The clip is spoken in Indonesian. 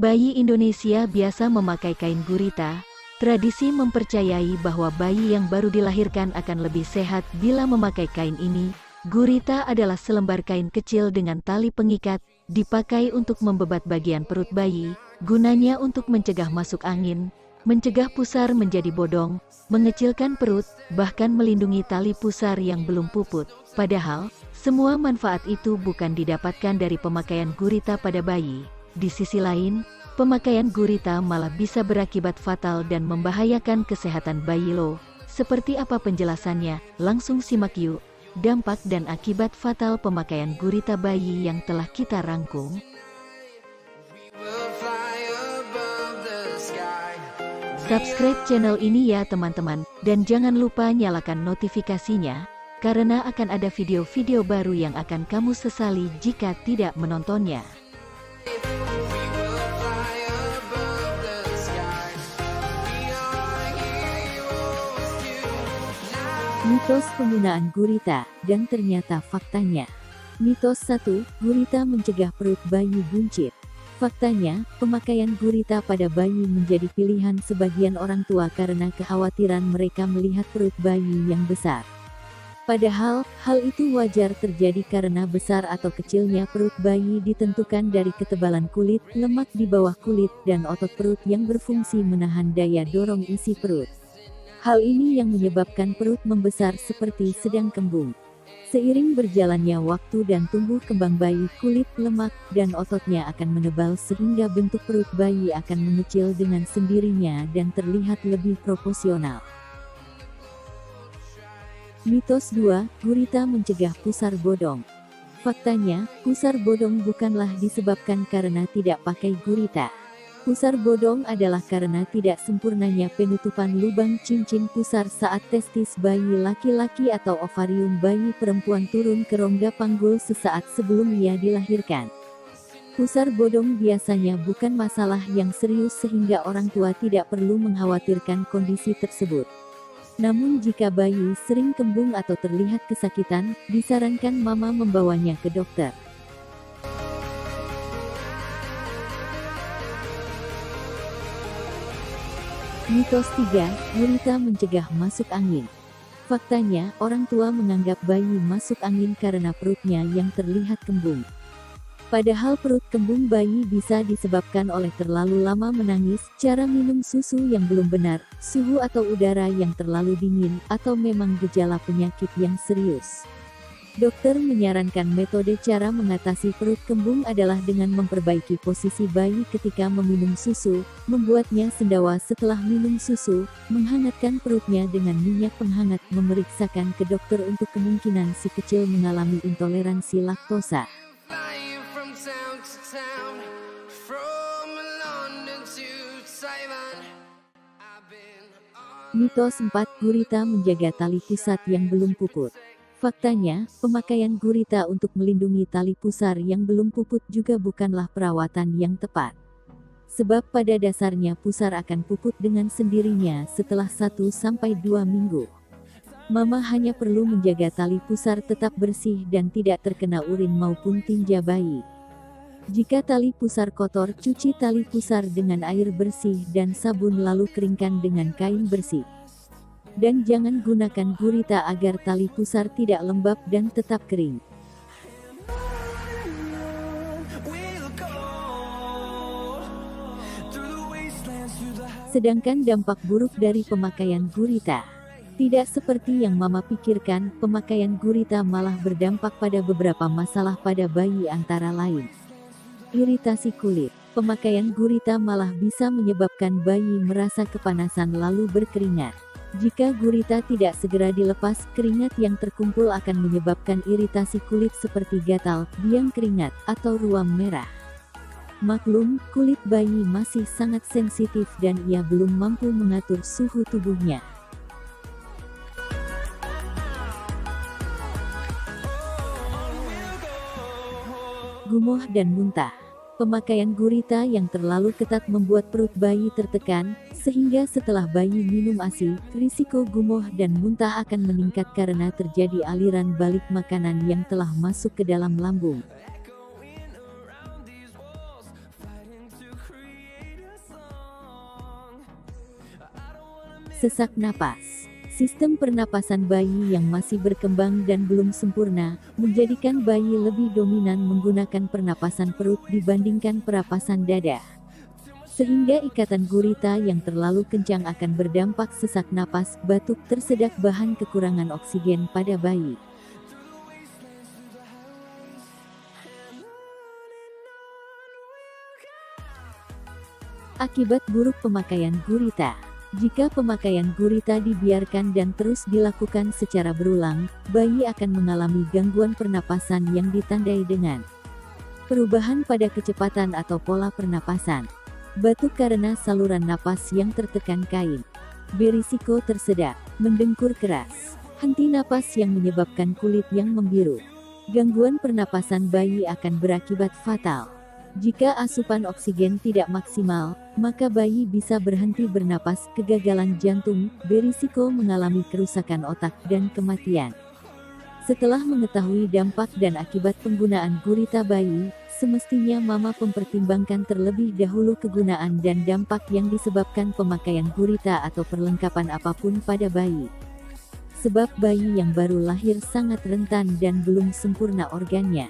Bayi Indonesia biasa memakai kain gurita. Tradisi mempercayai bahwa bayi yang baru dilahirkan akan lebih sehat bila memakai kain ini. Gurita adalah selembar kain kecil dengan tali pengikat, dipakai untuk membebat bagian perut bayi, gunanya untuk mencegah masuk angin, mencegah pusar menjadi bodong, mengecilkan perut, bahkan melindungi tali pusar yang belum puput. Padahal, semua manfaat itu bukan didapatkan dari pemakaian gurita pada bayi. Di sisi lain, pemakaian gurita malah bisa berakibat fatal dan membahayakan kesehatan bayi lo. Seperti apa penjelasannya? Langsung simak yuk. Dampak dan akibat fatal pemakaian gurita bayi yang telah kita rangkum. Subscribe channel ini ya teman-teman, dan jangan lupa nyalakan notifikasinya, karena akan ada video-video baru yang akan kamu sesali jika tidak menontonnya. Mitos penggunaan gurita, dan ternyata faktanya. Mitos 1, gurita mencegah perut bayi buncit. Faktanya, pemakaian gurita pada bayi menjadi pilihan sebagian orang tua karena kekhawatiran mereka melihat perut bayi yang besar. Padahal, hal itu wajar terjadi karena besar atau kecilnya perut bayi ditentukan dari ketebalan kulit, lemak di bawah kulit, dan otot perut yang berfungsi menahan daya dorong isi perut. Hal ini yang menyebabkan perut membesar seperti sedang kembung. Seiring berjalannya waktu dan tumbuh kembang bayi, kulit, lemak, dan ototnya akan menebal sehingga bentuk perut bayi akan mengecil dengan sendirinya dan terlihat lebih proporsional. Mitos 2, gurita mencegah pusar bodong. Faktanya, pusar bodong bukanlah disebabkan karena tidak pakai gurita. Pusar bodong adalah karena tidak sempurnanya penutupan lubang cincin pusar saat testis bayi laki-laki atau ovarium bayi perempuan turun ke rongga panggul sesaat sebelum ia dilahirkan. Pusar bodong biasanya bukan masalah yang serius sehingga orang tua tidak perlu mengkhawatirkan kondisi tersebut. Namun jika bayi sering kembung atau terlihat kesakitan, disarankan mama membawanya ke dokter. Mitos 3, gurita mencegah masuk angin. Faktanya, orang tua menganggap bayi masuk angin karena perutnya yang terlihat kembung. Padahal perut kembung bayi bisa disebabkan oleh terlalu lama menangis, cara minum susu yang belum benar, suhu atau udara yang terlalu dingin, atau memang gejala penyakit yang serius. Dokter menyarankan metode cara mengatasi perut kembung adalah dengan memperbaiki posisi bayi ketika meminum susu, membuatnya sendawa setelah minum susu, menghangatkan perutnya dengan minyak penghangat, memeriksakan ke dokter untuk kemungkinan si kecil mengalami intoleransi laktosa. Mitos 4, gurita menjaga tali pusat yang belum puput. Faktanya, pemakaian gurita untuk melindungi tali pusar yang belum puput juga bukanlah perawatan yang tepat. Sebab pada dasarnya pusar akan puput dengan sendirinya setelah 1-2 minggu. Mama hanya perlu menjaga tali pusar tetap bersih dan tidak terkena urin maupun tinja bayi. Jika tali pusar kotor, cuci tali pusar dengan air bersih dan sabun lalu keringkan dengan kain bersih. Dan jangan gunakan gurita agar tali pusar tidak lembab dan tetap kering. Sedangkan dampak buruk dari pemakaian gurita, tidak seperti yang mama pikirkan, pemakaian gurita malah berdampak pada beberapa masalah pada bayi antara lain. Iritasi kulit. Pemakaian gurita malah bisa menyebabkan bayi merasa kepanasan lalu berkeringat. Jika gurita tidak segera dilepas, keringat yang terkumpul akan menyebabkan iritasi kulit seperti gatal, biang keringat, atau ruam merah. Maklum, kulit bayi masih sangat sensitif dan ia belum mampu mengatur suhu tubuhnya. Gumoh dan muntah. Pemakaian gurita yang terlalu ketat membuat perut bayi tertekan, sehingga setelah bayi minum ASI, risiko gumoh dan muntah akan meningkat karena terjadi aliran balik makanan yang telah masuk ke dalam lambung. Sesak napas. Sistem pernapasan bayi yang masih berkembang dan belum sempurna, menjadikan bayi lebih dominan menggunakan pernapasan perut dibandingkan perapasan dada. Sehingga ikatan gurita yang terlalu kencang akan berdampak sesak napas, batuk, tersedak, bahan kekurangan oksigen pada bayi. Akibat buruk pemakaian gurita. Jika pemakaian gurita dibiarkan dan terus dilakukan secara berulang, bayi akan mengalami gangguan pernapasan yang ditandai dengan perubahan pada kecepatan atau pola pernapasan, batuk karena saluran napas yang tertekan kain, berisiko tersedak, mendengkur keras, henti napas yang menyebabkan kulit yang membiru. Gangguan pernapasan bayi akan berakibat fatal. Jika asupan oksigen tidak maksimal, maka bayi bisa berhenti bernapas, kegagalan jantung, berisiko mengalami kerusakan otak dan kematian. Setelah mengetahui dampak dan akibat penggunaan gurita bayi, semestinya mama mempertimbangkan terlebih dahulu kegunaan dan dampak yang disebabkan pemakaian gurita atau perlengkapan apapun pada bayi. Sebab bayi yang baru lahir sangat rentan dan belum sempurna organnya.